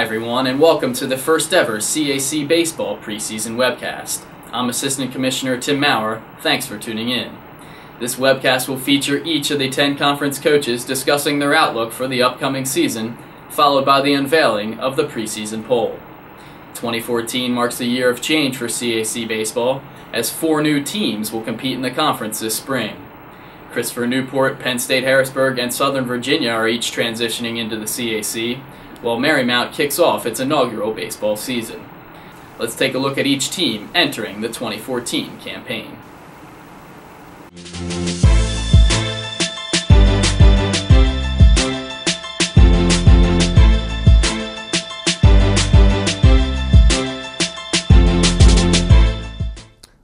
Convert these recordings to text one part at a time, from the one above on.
everyone, and welcome to the first ever CAC Baseball Preseason Webcast. I'm Assistant Commissioner Tim Maurer. Thanks for tuning in. This webcast will feature each of the 10 conference coaches discussing their outlook for the upcoming season, followed by the unveiling of the preseason poll. 2014 marks a year of change for CAC Baseball, as 4 new teams will compete in the conference this spring. Christopher Newport, Penn State Harrisburg, and Southern Virginia are each transitioning into the CAC, while Marymount kicks off its inaugural baseball season. Let's take a look at each team entering the 2014 campaign.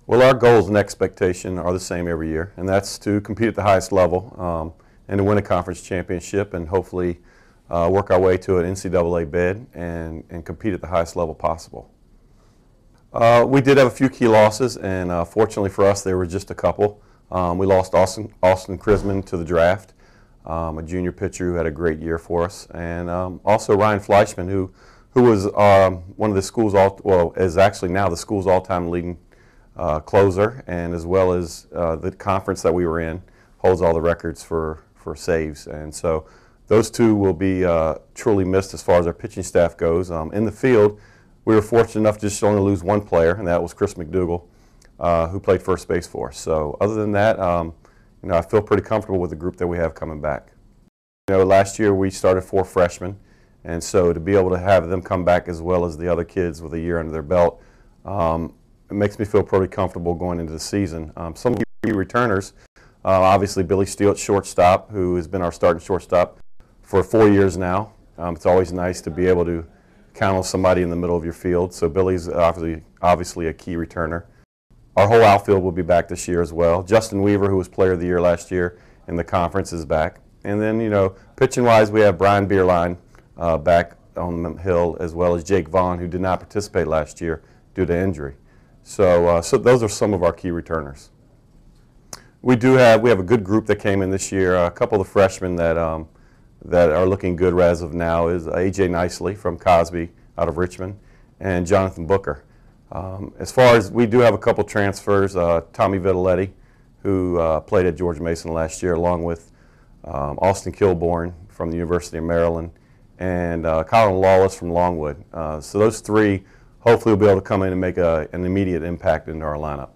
Well, our goals and expectation are the same every year, and that's to compete at the highest level and to win a conference championship and hopefully work our way to an NCAA bid and compete at the highest level possible. We did have a few key losses, and fortunately for us, there were just a couple. We lost Austin Chrisman to the draft, a junior pitcher who had a great year for us, and also Ryan Fleischman, who was one of the school's is actually now the school's all-time leading closer, and as well as the conference that we were in holds all the records for saves, and so those two will be truly missed as far as our pitching staff goes. In the field, we were fortunate enough just to only lose one player, and that was Chris McDougall, who played first base for us. So other than that, I feel pretty comfortable with the group that we have coming back. Last year we started 4 freshmen, and so to be able to have them come back as well as the other kids with a year under their belt, it makes me feel pretty comfortable going into the season. Some key returners, obviously Billy Steele at shortstop, who has been our starting shortstop for 4 years now. It's always nice to be able to count on somebody in the middle of your field. So Billy's obviously a key returner. Our whole outfield will be back this year as well. Justin Weaver, who was Player of the Year last year in the conference, is back. And then, pitching-wise, we have Brian Bierlein back on the hill, as well as Jake Vaughn, who did not participate last year due to injury. So those are some of our key returners. We have a good group that came in this year. A couple of the freshmen that are looking good as of now is A.J. Nicely from Cosby out of Richmond and Jonathan Booker. As far as we do have a couple transfers, Tommy Vitelletti, who played at George Mason last year, along with Austin Kilborn from the University of Maryland and Colin Lawless from Longwood. So those 3 hopefully will be able to come in and make an immediate impact into our lineup.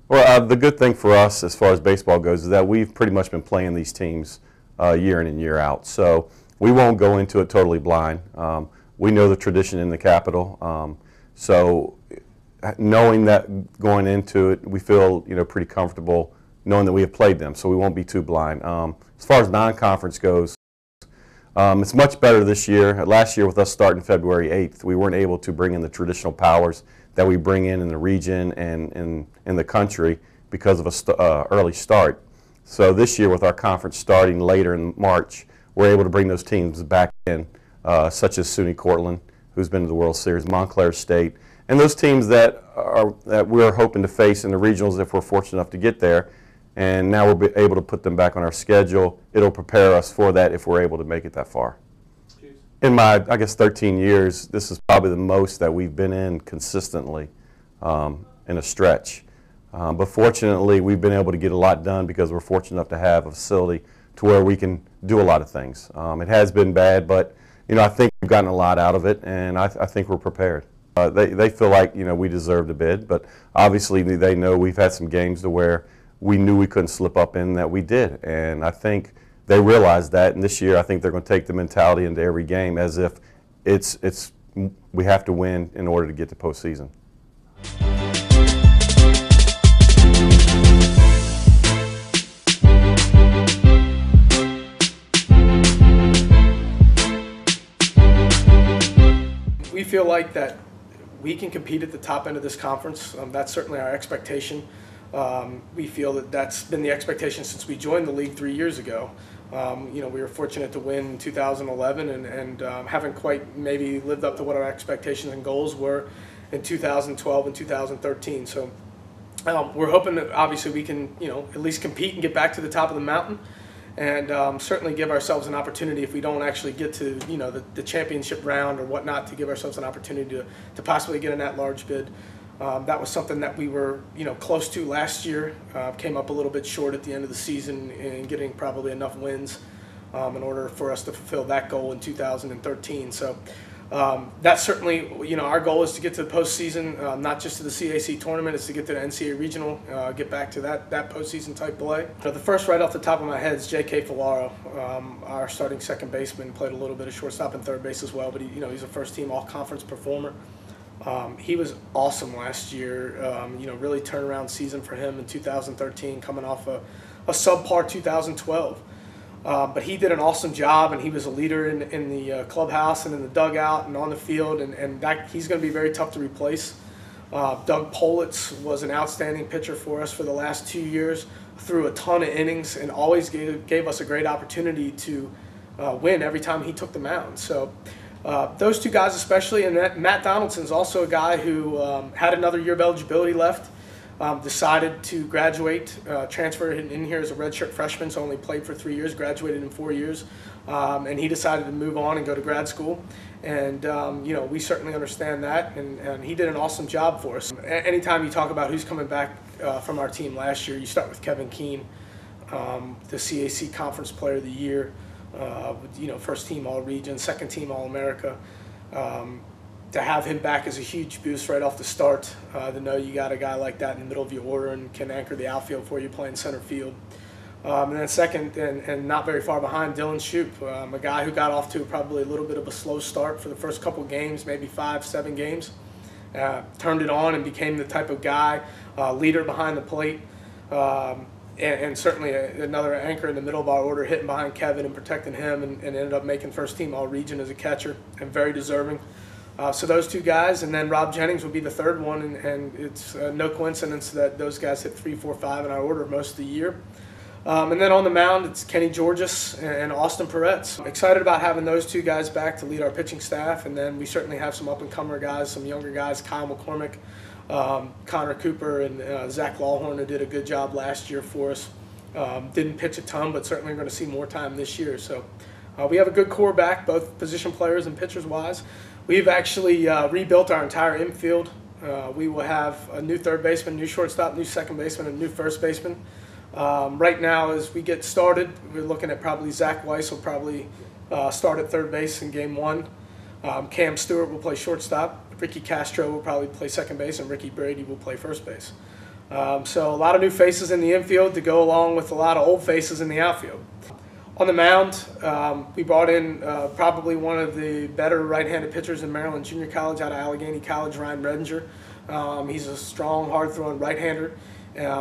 Well, the good thing for us as far as baseball goes is that we've pretty much been playing these teams year in and year out. So we won't go into it totally blind. We know the tradition in the Capitol. So knowing that going into it, we feel pretty comfortable knowing that we have played them. So we won't be too blind. As far as non-conference goes, it's much better this year. Last year with us starting February 8th, we weren't able to bring in the traditional powers that we bring in the region and in the country because of an early start. So this year with our conference starting later in March, we're able to bring those teams back in, such as SUNY Cortland, who's been to the World Series, Montclair State, and those teams that we're hoping to face in the regionals if we're fortunate enough to get there. And now we'll be able to put them back on our schedule. It'll prepare us for that if we're able to make it that far. In my, 13 years, this is probably the most that we've been in consistently in a stretch. But fortunately, we've been able to get a lot done because we're fortunate enough to have a facility to where we can do a lot of things. It has been bad, but I think we've gotten a lot out of it, and I think we're prepared. They feel like we deserved a bid, but obviously they know we've had some games to where we knew we couldn't slip up in that we did, and I think they realized that. And this year, I think they're going to take the mentality into every game as if we have to win in order to get to postseason. We feel like that we can compete at the top end of this conference. That's certainly our expectation. We feel that that's been the expectation since we joined the league 3 years ago. We were fortunate to win in 2011 and haven't quite maybe lived up to what our expectations and goals were in 2012 and 2013. So we're hoping that obviously we can at least compete and get back to the top of the mountain. and certainly give ourselves an opportunity if we don't actually get to the championship round or whatnot, to give ourselves an opportunity to possibly get an at-large bid. That was something that we were close to last year. Came up a little bit short at the end of the season in getting probably enough wins in order for us to fulfill that goal in 2013. So that's certainly, our goal is to get to the postseason, not just to the CAC tournament, it's to get to the NCAA regional, get back to that postseason type play. The first right off the top of my head is J.K. Filaro, our starting second baseman. Played a little bit of shortstop and third base as well, but he's a first team all-conference performer. He was awesome last year, really turnaround season for him in 2013, coming off a subpar 2012. But he did an awesome job, and he was a leader in the clubhouse and in the dugout and on the field, and that he's going to be very tough to replace. Doug Politz was an outstanding pitcher for us for the last 2 years, threw a ton of innings, and always gave us a great opportunity to win every time he took the mound. So those two guys especially, and Matt Donaldson's also a guy who had another year of eligibility left. Decided to graduate, transfer in here as a redshirt freshman, so only played for 3 years, graduated in 4 years, and he decided to move on and go to grad school. And we certainly understand that, and he did an awesome job for us. Anytime you talk about who's coming back from our team last year, you start with Kevin Keene, the CAC Conference Player of the Year, first team All-Region, second team All-America. To have him back is a huge boost right off the start, to know you got a guy like that in the middle of your order and can anchor the outfield for you playing center field. And then second, and not very far behind, Dylan Shoup, a guy who got off to probably a little bit of a slow start for the first couple games, maybe 5-7 games. Turned it on and became the type of guy, leader behind the plate, and certainly another anchor in the middle of our order, hitting behind Kevin and protecting him, and ended up making first team All-Region as a catcher, and very deserving. So those two guys, and then Rob Jennings would be the third one, and it's no coincidence that those guys hit 3, 4, 5 in our order most of the year. And then on the mound, it's Kenny Georges and Austin Peretz. I'm excited about having those two guys back to lead our pitching staff, and then we certainly have some up-and-comer guys, some younger guys, Kyle McCormick, Connor Cooper, and Zach Lawhorn, who did a good job last year for us. Didn't pitch a ton, but certainly going to see more time this year. So we have a good core back, both position players and pitchers-wise. We've actually rebuilt our entire infield. We will have a new third baseman, new shortstop, new second baseman, and new first baseman. Right now, as we get started, we're looking at probably Zach Weiss will probably start at third base in game 1. Cam Stewart will play shortstop. Ricky Castro will probably play second base, and Ricky Brady will play first base. So a lot of new faces in the infield to go along with a lot of old faces in the outfield. On the mound, we brought in probably one of the better right-handed pitchers in Maryland Junior College out of Allegheny College, Ryan Redinger. He's a strong, hard-throwing right-hander.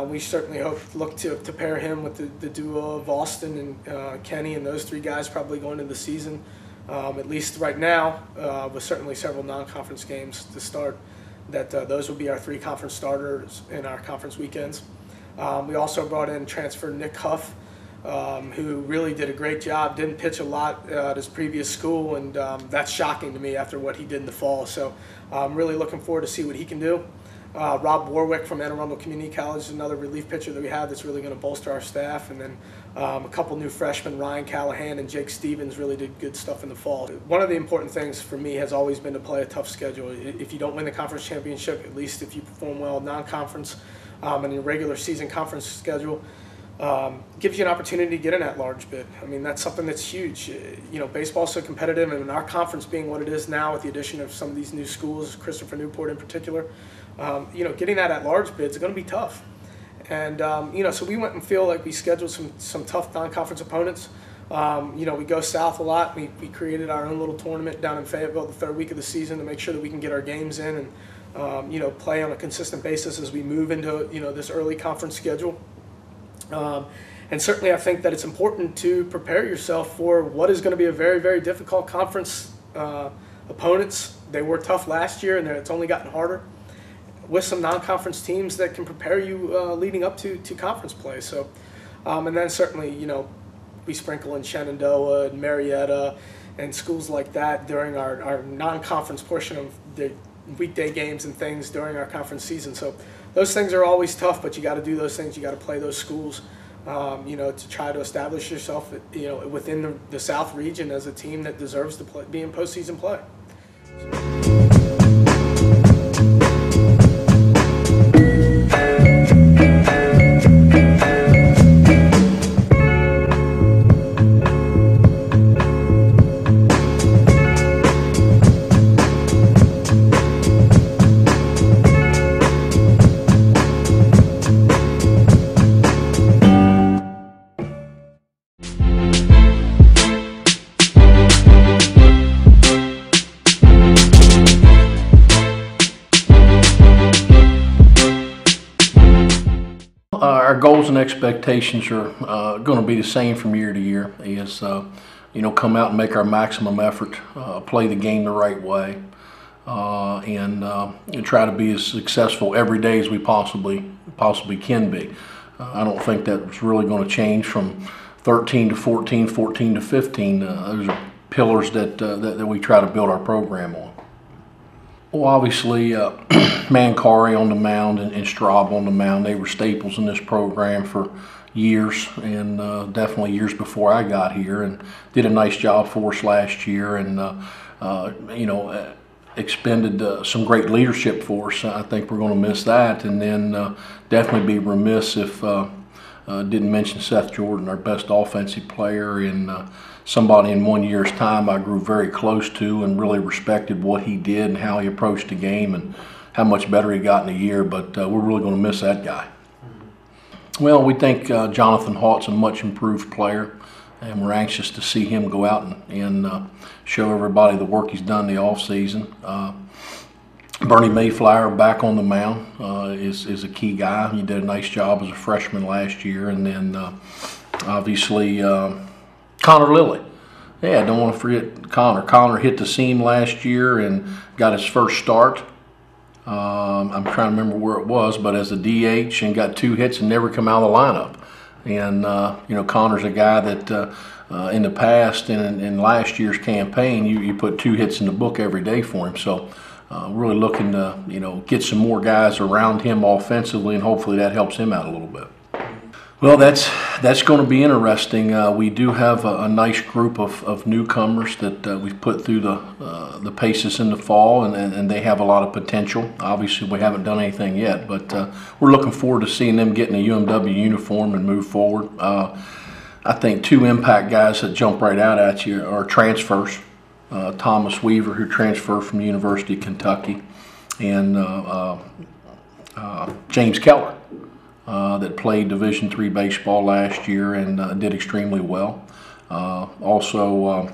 We certainly look to pair him with the duo of Austin and Kenny, and those three guys probably going into the season, at least right now, with certainly several non-conference games to start, that those will be our 3 conference starters in our conference weekends. We also brought in transfer Nick Huff, who really did a great job, didn't pitch a lot at his previous school, and that's shocking to me after what he did in the fall. So I'm really looking forward to see what he can do. Rob Warwick from Anne Arundel Community College is another relief pitcher that we have that's really going to bolster our staff. And then a couple new freshmen, Ryan Callahan and Jake Stevens, really did good stuff in the fall. One of the important things for me has always been to play a tough schedule. If you don't win the conference championship, at least if you perform well in non-conference and your regular season conference schedule, gives you an opportunity to get an at-large bid. I mean, that's something that's huge. Baseball's so competitive, and our conference being what it is now with the addition of some of these new schools, Christopher Newport in particular, getting that at-large bid is going to be tough. And, so we went and feel like we scheduled some tough non-conference opponents. We go south a lot. We created our own little tournament down in Fayetteville the third week of the season to make sure that we can get our games in and, play on a consistent basis as we move into, this early conference schedule. And certainly I think that it's important to prepare yourself for what is going to be a very, very difficult conference opponents. They were tough last year, and it's only gotten harder with some non-conference teams that can prepare you leading up to conference play. So, and then certainly, we sprinkle in Shenandoah and Marietta and schools like that during our non-conference portion of the weekday games and things during our conference season. So those things are always tough, but you got to do those things. You got to play those schools. to try to establish yourself, within the South region as a team that deserves to be in postseason play. Our goals and expectations are going to be the same from year to year. Is come out and make our maximum effort, play the game the right way, and try to be as successful every day as we possibly can be. I don't think that's really going to change from 13 to 14, 14 to 15. Those are pillars that we try to build our program on. Well, obviously, Mancari on the mound and Straub on the mound, they were staples in this program for years, and definitely years before I got here, and did a nice job for us last year, and expended some great leadership for us. I think we're going to miss that, and then definitely be remiss if didn't mention Seth Jordan, our best offensive player, and somebody in 1 year's time I grew very close to and really respected what he did and how he approached the game and how much better he got in a year, but we're really going to miss that guy. Well, we think Jonathan Haught's a much improved player, and we're anxious to see him go out and show everybody the work he's done in the offseason. Bernie Mayflower back on the mound is a key guy. He did a nice job as a freshman last year, and then obviously Connor Lilly. Yeah, don't want to forget Connor. Connor hit the seam last year and got his first start. I'm trying to remember where it was, but as a DH, and got 2 hits and never come out of the lineup. And Connor's a guy that in the past and in last year's campaign, you put 2 hits in the book every day for him. So really looking to get some more guys around him offensively, and hopefully that helps him out a little bit. Well, that's going to be interesting. We do have a nice group of newcomers that we've put through the paces in the fall, and they have a lot of potential. Obviously, we haven't done anything yet, but we're looking forward to seeing them get in a UMW uniform and move forward. I think 2 impact guys that jump right out at you are transfers. Thomas Weaver, who transferred from the University of Kentucky, and James Keller, that played Division III baseball last year and did extremely well. Also,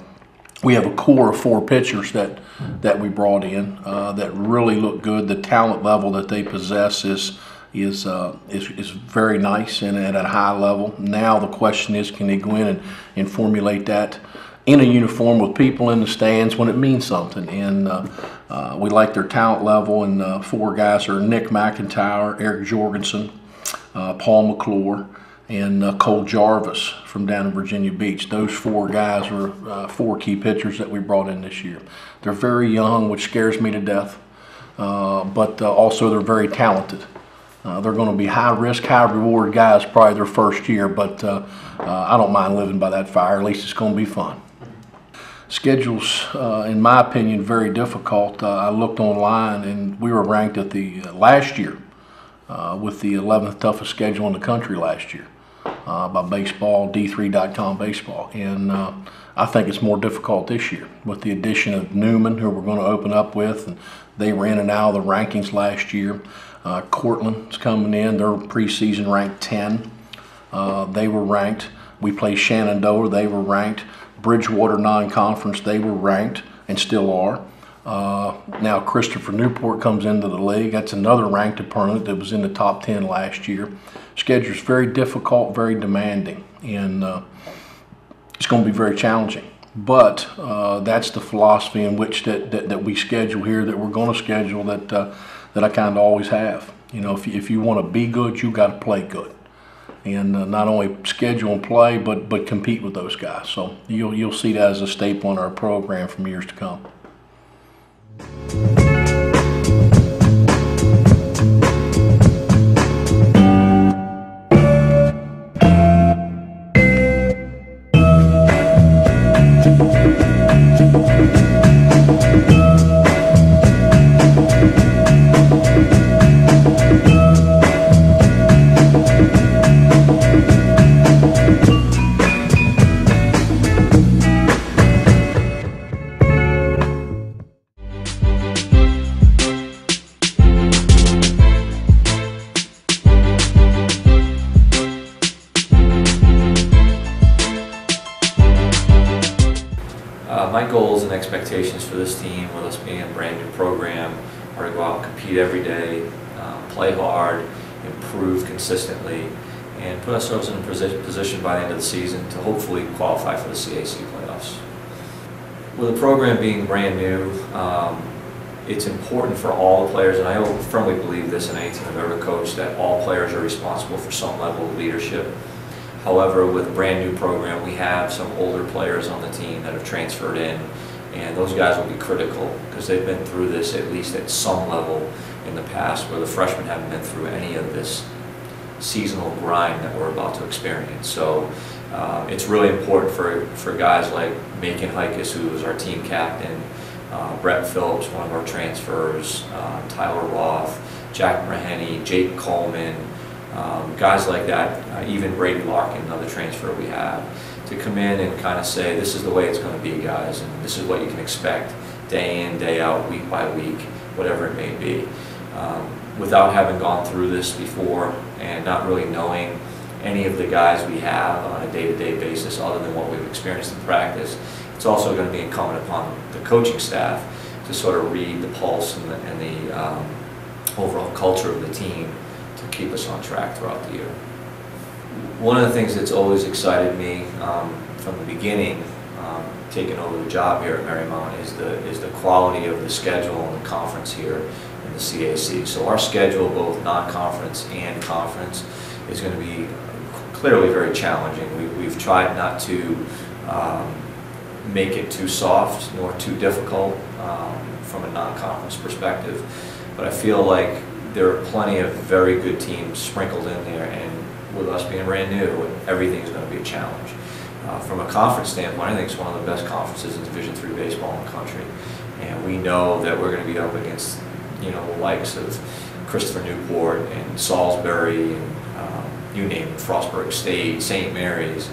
we have a core of 4 pitchers that we brought in that really look good. The talent level that they possess is very nice and at a high level. Now the question is, can they go in and formulate that in a uniform with people in the stands when it means something? And we like their talent level, and 4 guys are Nick McIntyre, Eric Jorgensen, Paul McClure, and Cole Jarvis from down in Virginia Beach. Those 4 guys are 4 key pitchers that we brought in this year. They're very young, which scares me to death, but also they're very talented. They're going to be high-risk, high-reward guys probably their first year, but I don't mind living by that fire. At least it's going to be fun. Schedule's, in my opinion, very difficult. I looked online, and we were ranked at the last year with the 11th toughest schedule in the country last year by baseball, D3.com baseball. And I think it's more difficult this year with the addition of Newman, who we're going to open up with. And they were in and out of the rankings last year. Cortland's coming in. They're preseason ranked 10. They were ranked. We played Shenandoah. They were ranked. Bridgewater non-conference. They were ranked and still are. Now Christopher Newport comes into the league. That's another ranked opponent that was in the top 10 last year. Schedule's very difficult, very demanding, and it's going to be very challenging. But that's the philosophy in which that we schedule here, that we're going to schedule, that I kind of always have. If you want to be good, you got to play good, and not only schedule and play, but compete with those guys. So you'll see that as a staple in our program from years to come. My goals and expectations for this team, with us being a brand new program, are to go out and compete every day, play hard, improve consistently, and put ourselves in a position by the end of the season to hopefully qualify for the CAC playoffs. With the program being brand new, it's important for all the players, and I firmly believe this in any team I've ever coached, that all players are responsible for some level of leadership. However, with a brand new program, we have some older players on the team that have transferred in, and those guys will be critical because they've been through this at least at some level in the past, where the freshmen haven't been through any of this seasonal grind that we're about to experience. So it's really important for guys like Macon Hikus, who is our team captain, Brett Phillips, one of our transfers, Tyler Roth, Jack Maheny, Jake Coleman, guys like that, even Brady Larkin, another transfer we have, to come in and kind of say, this is the way it's going to be, guys, and this is what you can expect day in, day out, week by week, whatever it may be. Without having gone through this before and not really knowing any of the guys we have on a day-to-day basis other than what we've experienced in practice, it's also going to be incumbent upon the coaching staff to sort of read the pulse and the overall culture of the team to keep us on track throughout the year. One of the things that's always excited me from the beginning, taking over the job here at Marymount, is the quality of the schedule and the conference here in the CAC. So our schedule, both non-conference and conference, is going to be clearly very challenging. We've tried not to make it too soft nor too difficult from a non-conference perspective, but I feel like there are plenty of very good teams sprinkled in there, and with us being brand new, everything's going to be a challenge. From a conference standpoint, I think it's one of the best conferences in Division III baseball in the country, and we know that we're going to be up against, you know, the likes of Christopher Newport and Salisbury and you name it, Frostburg State, St. Mary's,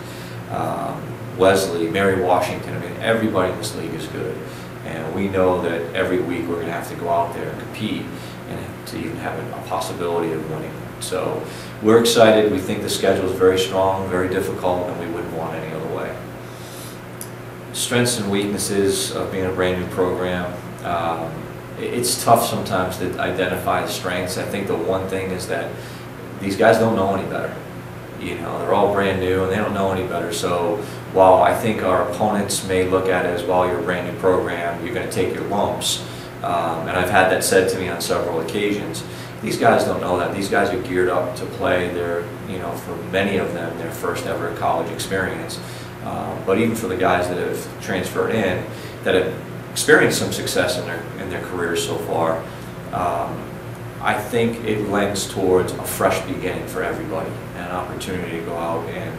Wesley, Mary Washington. I mean, everybody in this league is good, and we know that every week we're going to have to go out there and compete and to even have a possibility of winning. So we're excited. We think the schedule is very strong, very difficult, and we wouldn't want any other way. Strengths and weaknesses of being a brand new program. It's tough sometimes to identify the strengths. I think the one thing is that these guys don't know any better. You know, they're all brand new and they don't know any better. So while I think our opponents may look at it as, well, you're a brand new program, you're going to take your lumps, and I've had that said to me on several occasions, these guys don't know that. These guys are geared up to play their, you know, for many of them, their first ever college experience. But even for the guys that have transferred in, that have experienced some success in their careers so far, I think it lends towards a fresh beginning for everybody, and an opportunity to go out and,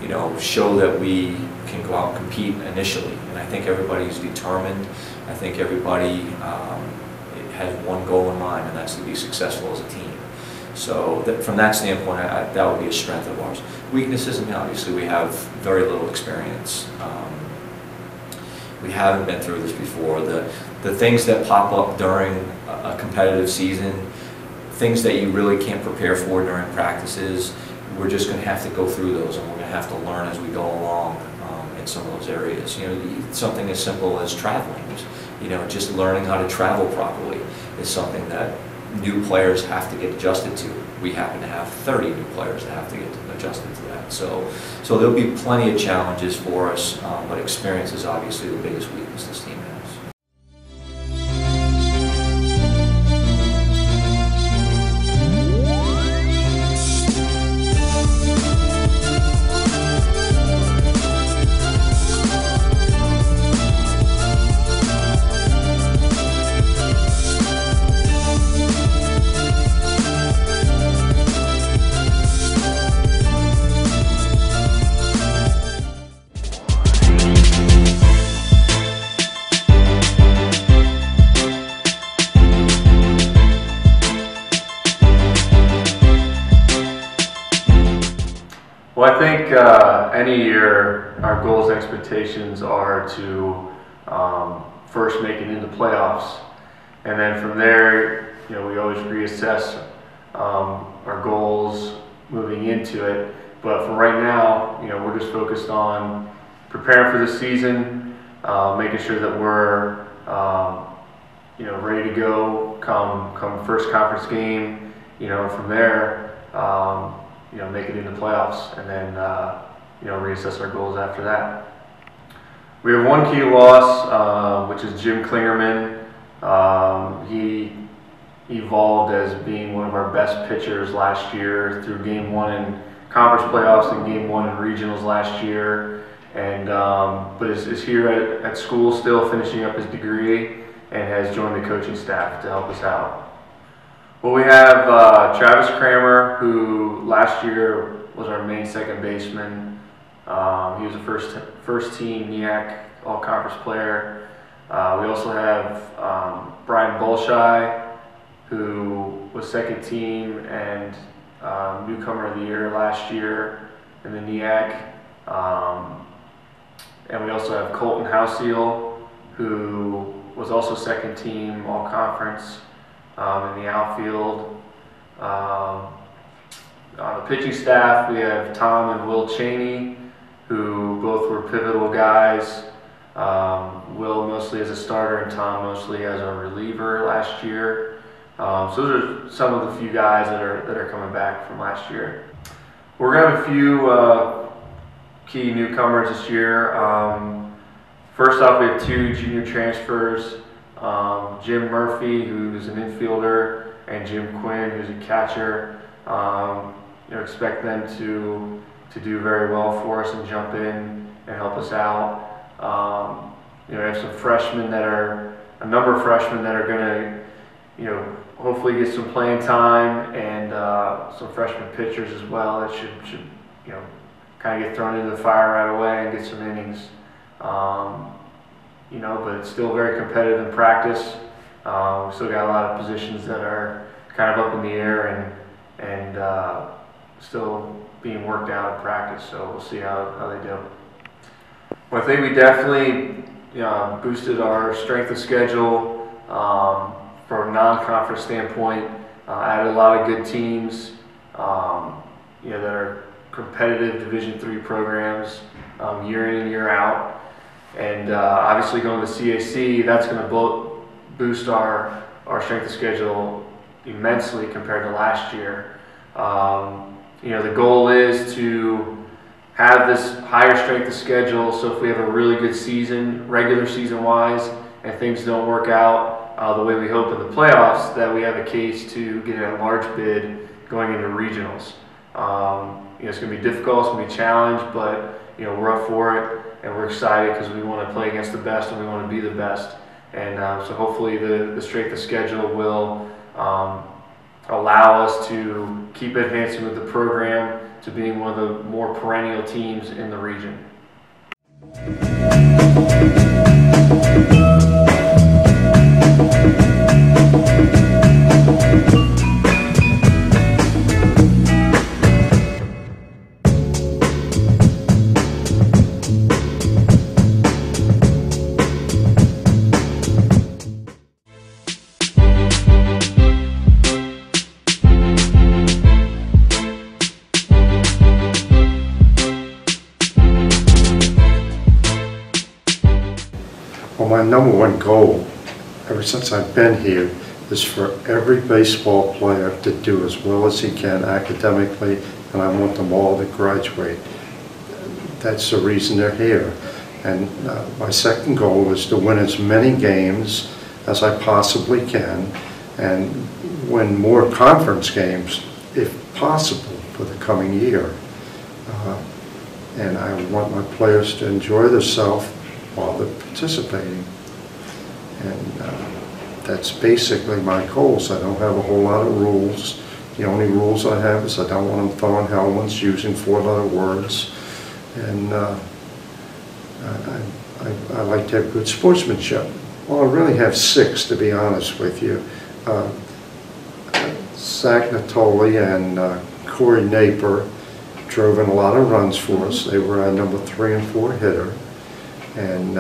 you know, show that we can go out and compete initially. And I think everybody's determined. I think everybody has one goal in mind, and that's to be successful as a team. So from that standpoint, that would be a strength of ours. Weaknesses, I mean, obviously we have very little experience. We haven't been through this before. The things that pop up during a competitive season, things that you really can't prepare for during practices, we're just going to have to go through those, and we're going to have to learn as we go along in some of those areas. You know, something as simple as traveling. You know, just learning how to travel properly is something that new players have to get adjusted to. We happen to have 30 new players that have to get adjusted to that. So there'll be plenty of challenges for us, but experience is obviously the biggest weakness this team has. Well, I think any year our goals and expectations are to first make it into playoffs, and then from there, you know, we always reassess our goals moving into it. But for right now, you know, we're just focused on preparing for the season, making sure that we're ready to go come first conference game. From there, make it into playoffs, and then reassess our goals after that. We have one key loss, which is Jim Klingerman. He evolved as being one of our best pitchers last year through Game 1 in conference playoffs and Game 1 in regionals last year, and but is here at school still finishing up his degree and has joined the coaching staff to help us out. Well, we have Travis Kramer, who last year was our main second baseman. He was a first team NEAC all-conference player. We also have Brian Bolshai, who was second team and newcomer of the year last year in the NEAC. And we also have Colton Houseal, who was also second team all-conference in the outfield. On the pitching staff, we have Tom and Will Cheney, who both were pivotal guys. Will mostly as a starter and Tom mostly as a reliever last year. So those are some of the few guys that are coming back from last year. We're going to have a few key newcomers this year. First off, we have two junior transfers, Jim Murphy, who's an infielder, and Jim Quinn, who's a catcher. Expect them to do very well for us and jump in and help us out. We have some freshmen a number of freshmen that are going to, hopefully get some playing time, and some freshman pitchers as well that should kind of get thrown into the fire right away and get some innings. But it's still very competitive in practice. We still got a lot of positions that are kind of up in the air and still being worked out in practice. So we'll see how they do. Well, I think we definitely boosted our strength of schedule from a non-conference standpoint. Added a lot of good teams, that are competitive Division III programs year in and year out. And obviously going to CAC, that's going to boost our strength of schedule immensely compared to last year. The goal is to have this higher strength of schedule, so if we have a really good season, regular season wise, and things don't work out the way we hope in the playoffs, that we have a case to get a large bid going into regionals. It's going to be difficult, it's going to be a challenge, but we're up for it, and we're excited because we want to play against the best and we want to be the best. And so hopefully the strength of schedule will allow us to keep advancing with the program to being one of the more perennial teams in the region. My number one goal, ever since I've been here, is for every baseball player to do as well as he can academically, and I want them all to graduate. That's the reason they're here. And my second goal is to win as many games as I possibly can, and win more conference games, if possible, for the coming year. And I want my players to enjoy themselves while they're participating. And that's basically my goals. I don't have a whole lot of rules. The only rules I have is I don't want them throwing helmets, using four-letter words. And I like to have good sportsmanship. Well, I really have six, to be honest with you. Zach Natoli and Corey Naper drove in a lot of runs for us. They were our number 3 and 4 hitter. And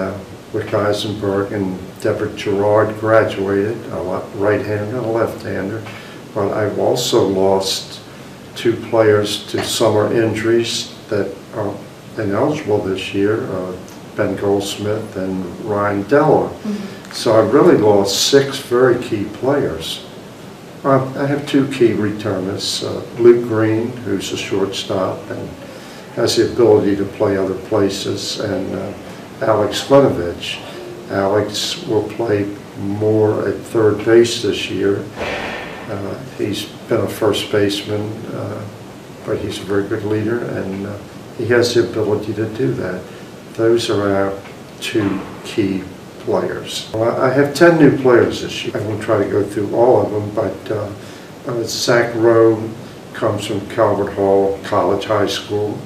Rick Eisenberg and Deborah Gerard graduated, a right-hander and a left-hander. But I've also lost 2 players to summer injuries that are ineligible this year. Ben Goldsmith and Ryan Delaware. So I really lost 6 very key players. I have 2 key returners, Luke Green, who's a shortstop and has the ability to play other places, and Alex Glinovich. Alex will play more at third base this year. He's been a first baseman, but he's a very good leader, and he has the ability to do that. Those are our 2 key players. Well, I have 10 new players this year. I won't try to go through all of them, but Zach Rowe comes from Calvert Hall College High School.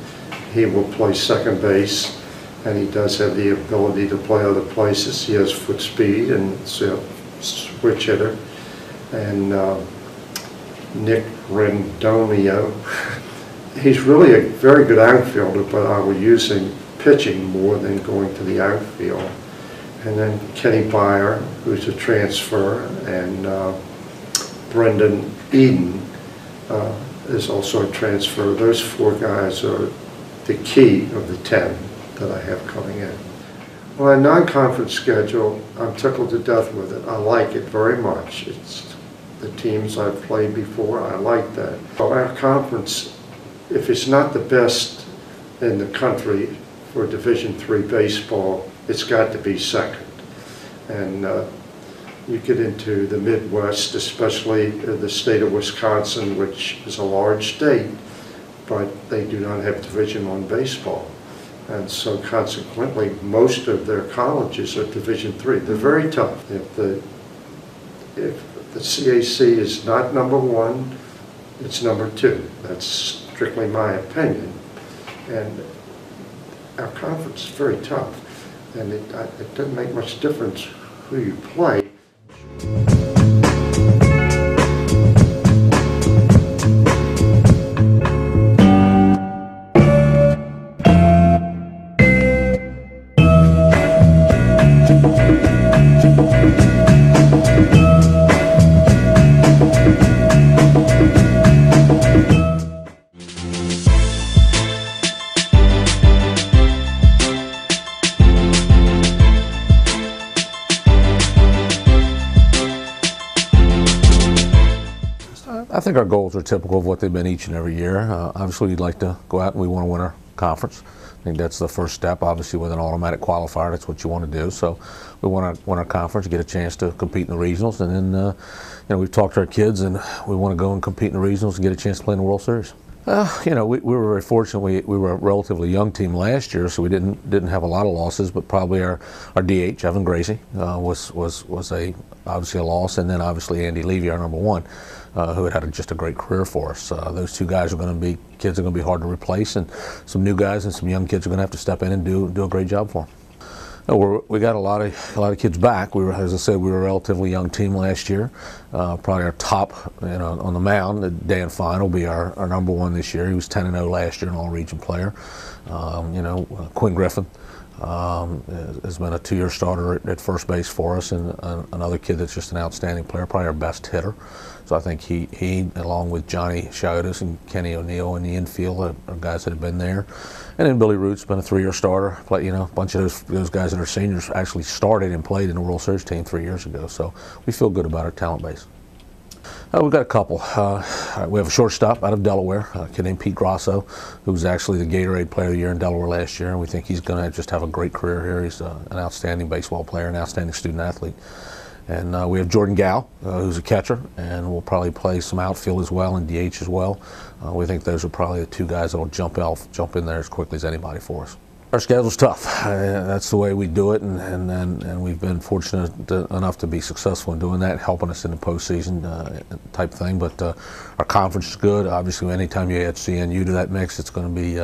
He will play second base, and he does have the ability to play other places. He has foot speed and is a switch hitter. And Nick Rendonio, he's really a very good outfielder, but I will use him pitching more than going to the outfield. And then Kenny Byer, who's a transfer, and Brendan Eden is also a transfer. Those 4 guys are the key of the 10 that I have coming in. Well, a non-conference schedule, I'm tickled to death with it. I like it very much. It's the teams I've played before, I like that. Our conference, if it's not the best in the country for Division III baseball, it's got to be second. And you get into the Midwest, especially the state of Wisconsin, which is a large state, but they do not have Division I baseball. And so consequently, most of their colleges are Division III. They're very tough. If the CAC is not number 1, it's number 2. That's strictly my opinion. And our conference is very tough. And it doesn't make much difference who you play. I think our goals are typical of what they've been each and every year. Obviously, we'd like to go out and we want to win our conference. I think that's the first step. Obviously, with an automatic qualifier, that's what you want to do. So we want to win our conference, get a chance to compete in the regionals, and then we've talked to our kids, and we want to go and compete in the regionals and get a chance to play in the World Series. We were very fortunate. We were a relatively young team last year, so we didn't have a lot of losses. But probably our DH, Evan Gracie, was obviously a loss, and then obviously Andy Levy, our number 1, who had just a great career for us. Those 2 guys are going to be hard to replace, and some new guys and some young kids are going to have to step in and do a great job for them. We got a lot of kids back. As I said, we were a relatively young team last year. Probably our top, on the mound, Dan Fine will be our number 1 this year. He was 10-0 last year, an all-region player. Quinn Griffin has been a 2-year starter at first base for us, and another kid that's just an outstanding player, probably our best hitter. So I think he along with Johnny Chiotis and Kenny O'Neill in the infield are guys that have been there. And then Billy Root's been a 3-year starter. A bunch of those guys that are seniors actually started and played in the World Series team 3 years ago. So we feel good about our talent base. We've got a couple. We have a shortstop out of Delaware, a kid named Pete Grosso, who was actually the Gatorade Player of the Year in Delaware last year, and we think he's going to just have a great career here. He's an outstanding baseball player, an outstanding student athlete. And we have Jordan Gow, who's a catcher, and will probably play some outfield as well and DH as well. We think those are probably the 2 guys that will jump in there as quickly as anybody for us. Our schedule's tough. That's the way we do it, and we've been fortunate enough to be successful in doing that, helping us in the postseason type thing. But our conference is good. Obviously, anytime you add CNU to that mix, it's going to be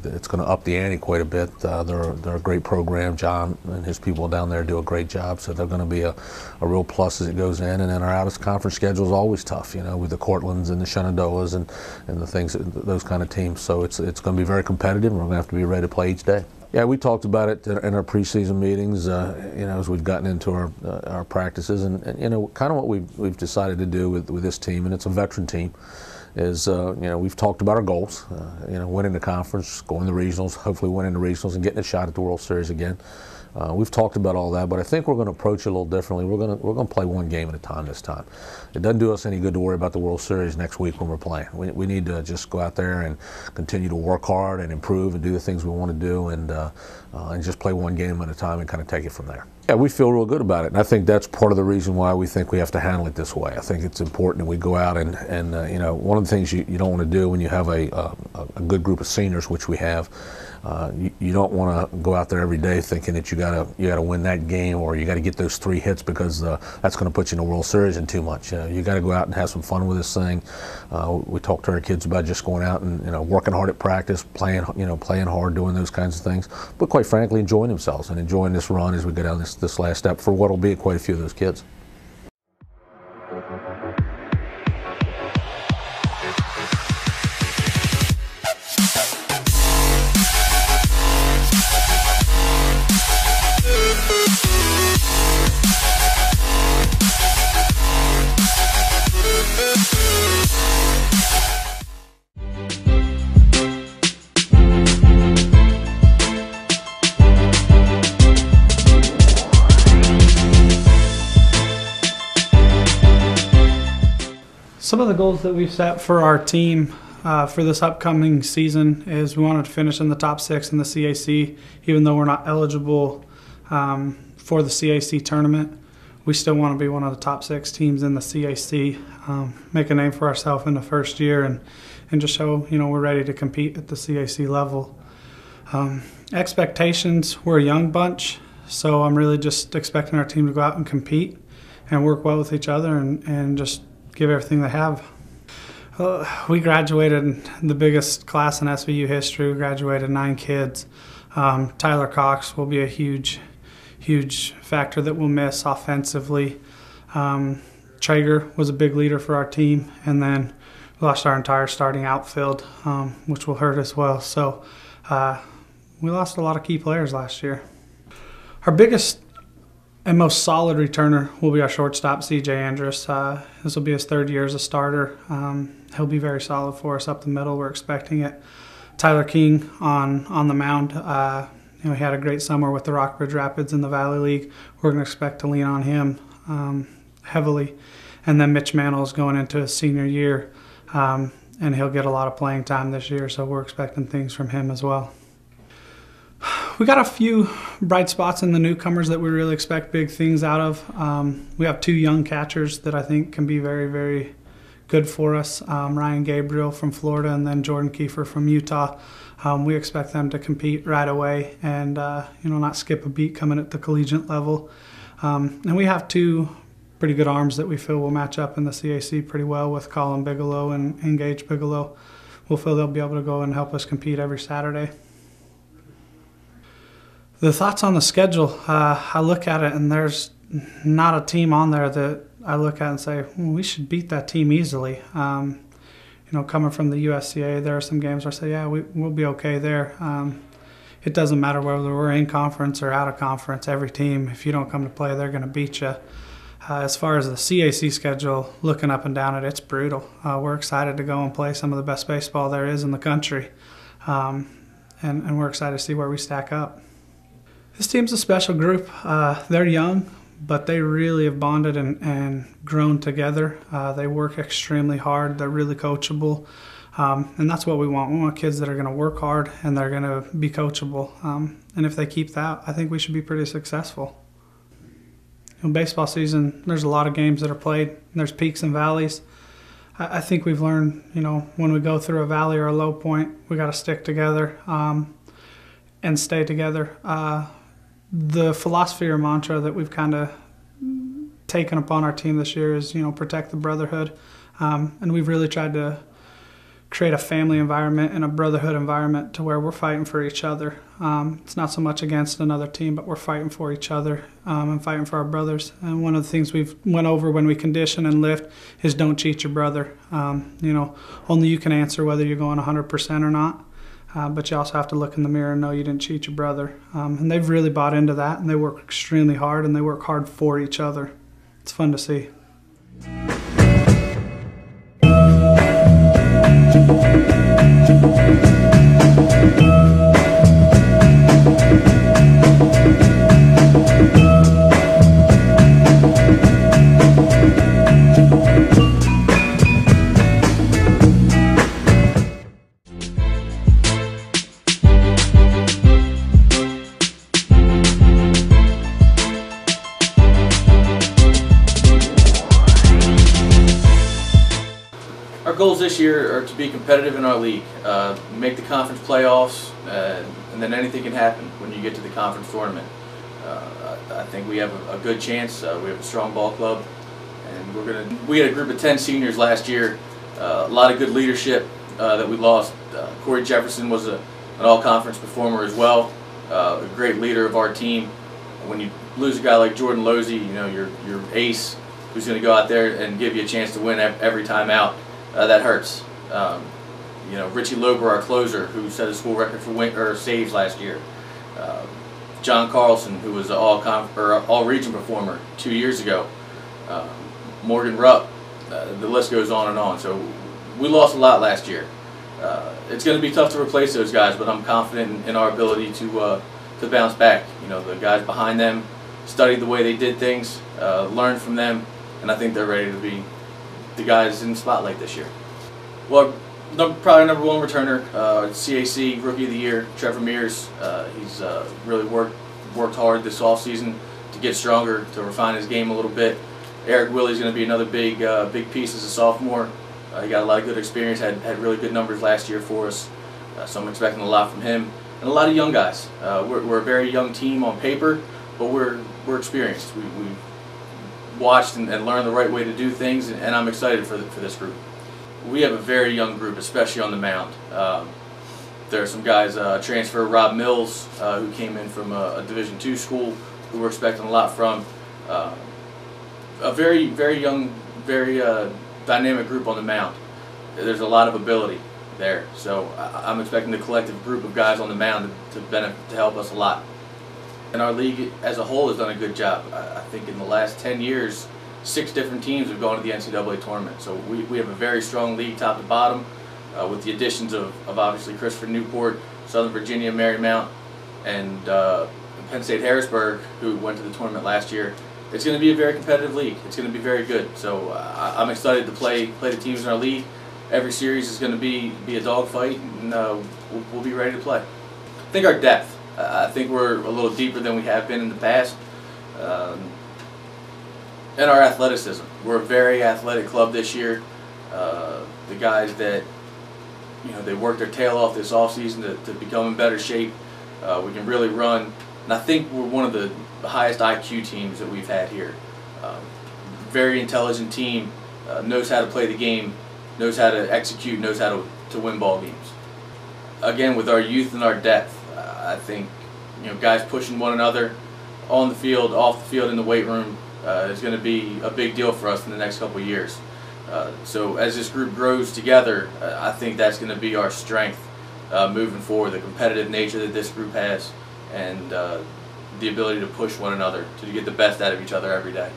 it's going to up the ante quite a bit. They're a great program. John and his people down there do a great job, so they're going to be a real plus as it goes in. And then our out-of-conference schedule is always tough, with the Cortlands and the Shenandoahs and the things, those kind of teams. So it's going to be very competitive, and we're going to have to be ready to play each day. Yeah, we talked about it in our preseason meetings, as we've gotten into our practices, and kind of what we've decided to do with this team, and it's a veteran team, is, we've talked about our goals, winning the conference, going to the regionals, hopefully winning the regionals and getting a shot at the World Series again. We've talked about all that, but I think we're going to approach it a little differently. We're going to play one game at a time this time. It doesn't do us any good to worry about the World Series next week when we're playing. We need to just go out there and continue to work hard and improve and do the things we want to do, and just play one game at a time and kind of take it from there. Yeah, we feel real good about it, and I think that's part of the reason why we think we have to handle it this way. I think it's important that we go out and one of the things you don't want to do when you have a good group of seniors, which we have, you don't want to go out there every day thinking that you gotta win that game, or you got to get those 3 hits because that's going to put you in the World Series in too much. You got to go out and have some fun with this thing. We talk to our kids about just going out and working hard at practice, playing hard, doing those kinds of things, but quite frankly enjoying themselves and enjoying this run as we go down this last step for what will be quite a few of those kids. Some of the goals that we've set for our team for this upcoming season is we wanted to finish in the top 6 in the CAC. Even though we're not eligible for the CAC tournament, we still want to be one of the top 6 teams in the CAC, make a name for ourselves in the first year, and just show we're ready to compete at the CAC level. Expectations, we're a young bunch, so I'm really just expecting our team to go out and compete and work well with each other and just give everything they have. We graduated the biggest class in SVU history. We graduated 9 kids. Tyler Cox will be a huge factor that we'll miss offensively. Traeger was a big leader for our team, and then we lost our entire starting outfield, which will hurt as well. So we lost a lot of key players last year. Our biggest and most solid returner will be our shortstop, CJ Andrus. This will be his 3rd year as a starter. He'll be very solid for us up the middle. We're expecting it. Tyler King on the mound. He had a great summer with the Rockbridge Rapids in the Valley League. We're going to expect to lean on him heavily. And then Mitch Mantle is going into his senior year, and he'll get a lot of playing time this year, so we're expecting things from him as well. We got a few bright spots in the newcomers that we really expect big things out of. We have 2 young catchers that I think can be very, very good for us. Ryan Gabriel from Florida and then Jordan Kiefer from Utah. We expect them to compete right away and not skip a beat coming at the collegiate level. And we have 2 pretty good arms that we feel will match up in the CAC pretty well with Colin Bigelow and Gage Bigelow. We'll feel they'll be able to go and help us compete every Saturday. The thoughts on the schedule, I look at it and there's not a team on there that I look at and say, we should beat that team easily. Coming from the USCA, there are some games where I say, yeah, we'll be okay there. It doesn't matter whether we're in conference or out of conference. Every team, if you don't come to play, they're going to beat you. As far as the CAC schedule, looking up and down it, it's brutal. We're excited to go and play some of the best baseball there is in the country. And we're excited to see where we stack up. This team's a special group. They're young, but they really have bonded and grown together. They work extremely hard. They're really coachable, and that's what we want. We want kids that are going to work hard and they're going to be coachable. And if they keep that, I think we should be pretty successful. Baseball season, there's a lot of games that are played. There's peaks and valleys. I think we've learned, when we go through a valley or a low point, we got to stick together and stay together. The philosophy or mantra that we've kind of taken upon our team this year is, protect the brotherhood. And we've really tried to create a family environment and a brotherhood environment to where we're fighting for each other. It's not so much against another team, but we're fighting for each other and fighting for our brothers. And one of the things we've went over when we condition and lift is don't cheat your brother. Only you can answer whether you're going 100% or not. But you also have to look in the mirror and know you didn't cheat your brother. And they've really bought into that, and they work extremely hard, and they work hard for each other. It's fun to see. Our goals this year are to be competitive in our league, make the conference playoffs, and then anything can happen when you get to the conference tournament. I think we have a good chance. We have a strong ball club, and we had a group of 10 seniors last year. A lot of good leadership that we lost. Corey Jefferson was an all-conference performer as well, a great leader of our team. When you lose a guy like Jordan Losey, you know, your ace, who's going to go out there and give you a chance to win every time out. That hurts. You know, Richie Lober, our closer, who set a school record for saves last year. John Carlson, who was an all-region performer 2 years ago. Morgan Rupp. The list goes on and on. So we lost a lot last year. It's going to be tough to replace those guys, but I'm confident in our ability to bounce back. You know, the guys behind them studied the way they did things, learned from them, and I think they're ready to be the guys in the spotlight this year. Well, probably number one returner, CAC Rookie of the Year, Trevor Mears. He's really worked hard this offseason to get stronger, to refine his game a little bit. Eric Willey's going to be another big piece as a sophomore. He got a lot of good experience, had really good numbers last year for us, so I'm expecting a lot from him. And a lot of young guys. We're a very young team on paper, but we're experienced. We watched and learned the right way to do things, and I'm excited for this group. We have a very young group, especially on the mound. There are some guys, transfer Rob Mills, who came in from a Division II school, who we're expecting a lot from. A very young, very dynamic group on the mound. There's a lot of ability there, so I'm expecting the collective group of guys on the mound to help us a lot. And our league as a whole has done a good job. I think in the last 10 years, 6 different teams have gone to the NCAA tournament. So we have a very strong league top to bottom, with the additions of obviously Christopher Newport, Southern Virginia, Marymount, and Penn State Harrisburg, who went to the tournament last year. It's going to be a very competitive league. It's going to be very good. So I'm excited to play the teams in our league. Every series is going to be a dogfight, and we'll be ready to play. I think our depth. I think we're a little deeper than we have been in the past. And our athleticism. We're a very athletic club this year. The guys that, you know, they worked their tail off this offseason to become in better shape. We can really run. And I think we're one of the highest IQ teams that we've had here. Very intelligent team, knows how to play the game, knows how to execute, knows how to win ball games. Again, with our youth and our depth, I think, you know, guys pushing one another on the field, off the field, in the weight room is going to be a big deal for us in the next couple of years. So as this group grows together, I think that's going to be our strength moving forward, the competitive nature that this group has, and the ability to push one another to get the best out of each other every day.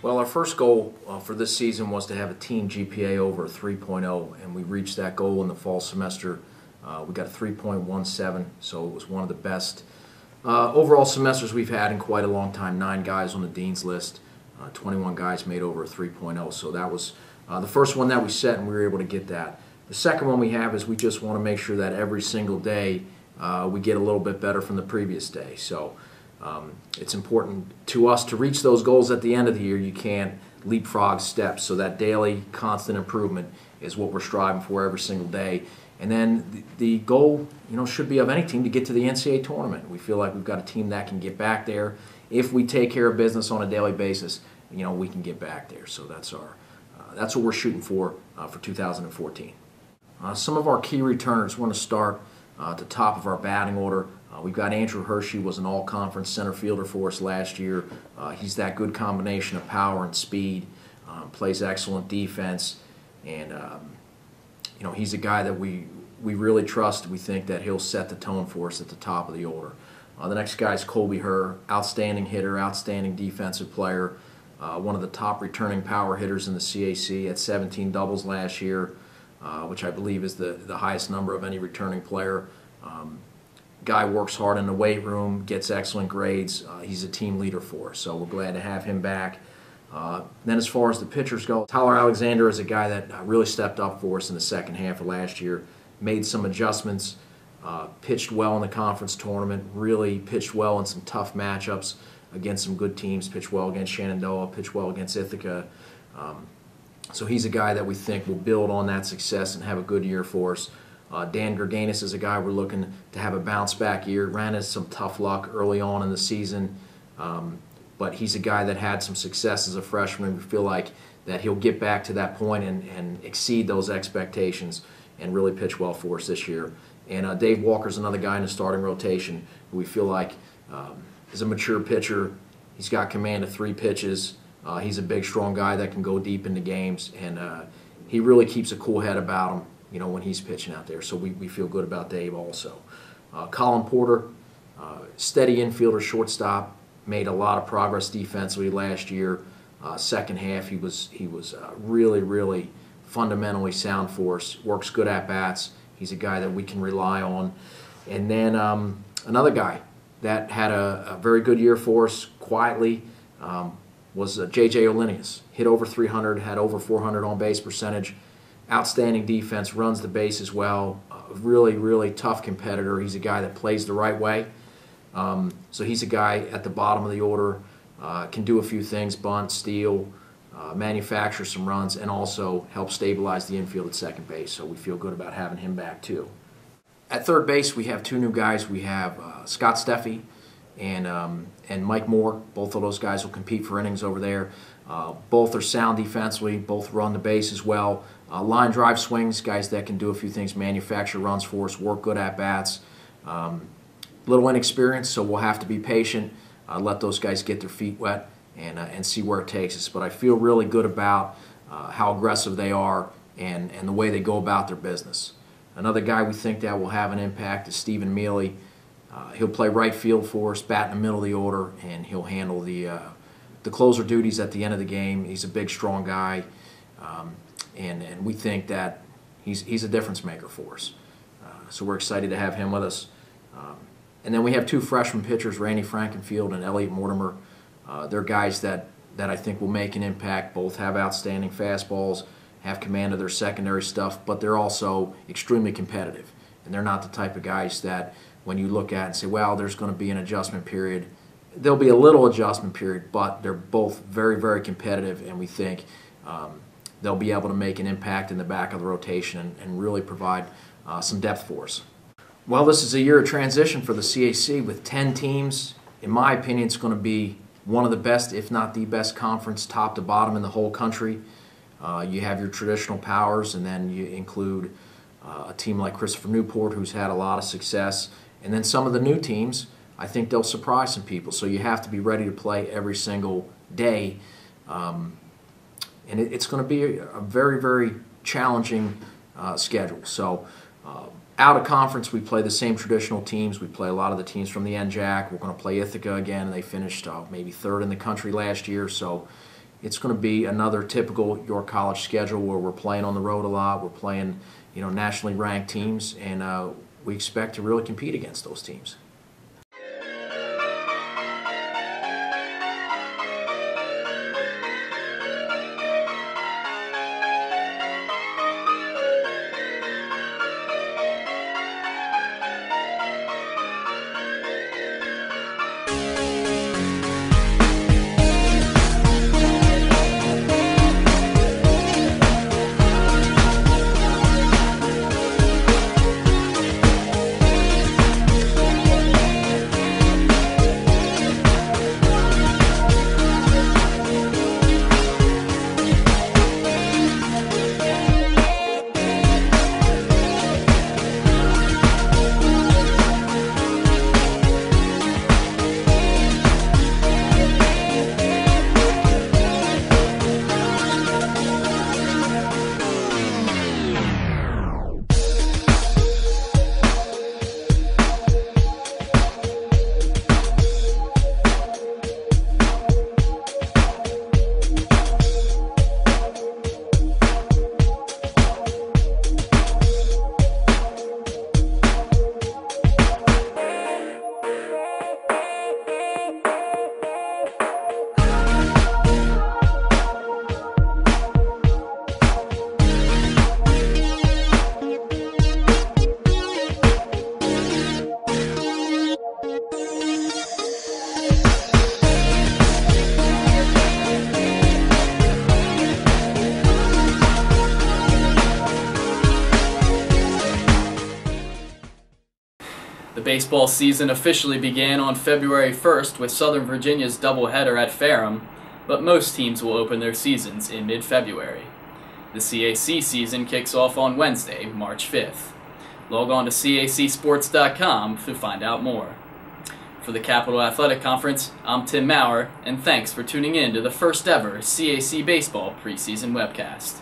Well, our first goal for this season was to have a team GPA over 3.0, and we reached that goal in the fall semester. We got a 3.17, so it was one of the best overall semesters we've had in quite a long time. 9 guys on the Dean's List, 21 guys made over a 3.0, so that was the first one that we set, and we were able to get that. The second one we have is we just want to make sure that every single day we get a little bit better from the previous day. So it's important to us to reach those goals at the end of the year. You can't leapfrog steps, so that daily constant improvement is what we're striving for every single day. And then the goal, you know, should be of any team to get to the NCAA tournament. We feel like we've got a team that can get back there. If we take care of business on a daily basis, you know, we can get back there. So that's what we're shooting for 2014. Some of our key returners want to start at the top of our batting order. We've got Andrew Hershey, was an all-conference center fielder for us last year. He's that good combination of power and speed, plays excellent defense, and you know, he's a guy that we we really trust. We think that he'll set the tone for us at the top of the order. The next guy is Colby Herr, outstanding hitter, outstanding defensive player, one of the top returning power hitters in the CAC at 17 doubles last year, which I believe is the highest number of any returning player. Guy works hard in the weight room, gets excellent grades. He's a team leader for us, so we're glad to have him back. Then as far as the pitchers go, Tyler Alexander is a guy that really stepped up for us in the second half of last year, made some adjustments, pitched well in the conference tournament, really pitched well in some tough matchups against some good teams, pitched well against Shenandoah, pitched well against Ithaca. So he's a guy that we think will build on that success and have a good year for us. Dan Gerganis is a guy we're looking to have a bounce-back year. Ran into some tough luck early on in the season, but he's a guy that had some success as a freshman. We feel like that he'll get back to that point and exceed those expectations and really pitch well for us this year. And Dave Walker's another guy in the starting rotation who we feel like is a mature pitcher. He's got command of 3 pitches. He's a big, strong guy that can go deep into games, and he really keeps a cool head about him, you know, when he's pitching out there. So we feel good about Dave also. Colin Porter, steady infielder, shortstop, made a lot of progress defensively last year. Second half, he was really, really fundamentally sound for us. Works good at bats. He's a guy that we can rely on. And then another guy that had a very good year for us quietly was J.J. Olinius. Hit over 300, had over 400 on-base percentage. Outstanding defense, runs the base as well. Really, really tough competitor. He's a guy that plays the right way. So he's a guy at the bottom of the order, can do a few things, bunt, steal, manufacture some runs, and also help stabilize the infield at second base. So we feel good about having him back too. At third base, we have 2 new guys. We have Scott Steffi and Mike Moore. Both of those guys will compete for innings over there. Both are sound defensively. Both run the base as well. Line drive swings, guys that can do a few things, manufacture runs for us, work good at bats. Little inexperienced, so we'll have to be patient. Let those guys get their feet wet and see where it takes us. But I feel really good about how aggressive they are and the way they go about their business. Another guy we think that will have an impact is Stephen Mealy. He'll play right field for us, bat in the middle of the order, and he'll handle the closer duties at the end of the game. He's a big, strong guy, and we think that he's a difference maker for us. So we're excited to have him with us. And then we have 2 freshman pitchers, Randy Frankenfield and Elliot Mortimer. They're guys that I think will make an impact. Both have outstanding fastballs, have command of their secondary stuff, but they're also extremely competitive. And they're not the type of guys that when you look at and say, well, there's going to be an adjustment period. There'll be a little adjustment period, but they're both very, very competitive, and we think they'll be able to make an impact in the back of the rotation and really provide some depth for us. Well, this is a year of transition for the CAC with 10 teams. In my opinion, it's going to be one of the best, if not the best conference, top to bottom in the whole country. You have your traditional powers, and then you include a team like Christopher Newport, who's had a lot of success. And then some of the new teams, I think they'll surprise some people. So you have to be ready to play every single day. And it's going to be a very, very challenging schedule. So out of conference, we play the same traditional teams. We play a lot of the teams from the NJAC. We're going to play Ithaca again, and they finished maybe 3rd in the country last year. So it's going to be another typical York College schedule where we're playing on the road a lot. We're playing, you know, nationally ranked teams, and we expect to really compete against those teams. baseball season officially began on February 1st with Southern Virginia's doubleheader at Ferrum, but most teams will open their seasons in mid-February. The CAC season kicks off on Wednesday, March 5th. Log on to cacsports.com to find out more. For the Capital Athletic Conference, I'm Tim Maurer, and thanks for tuning in to the first ever CAC Baseball Preseason Webcast.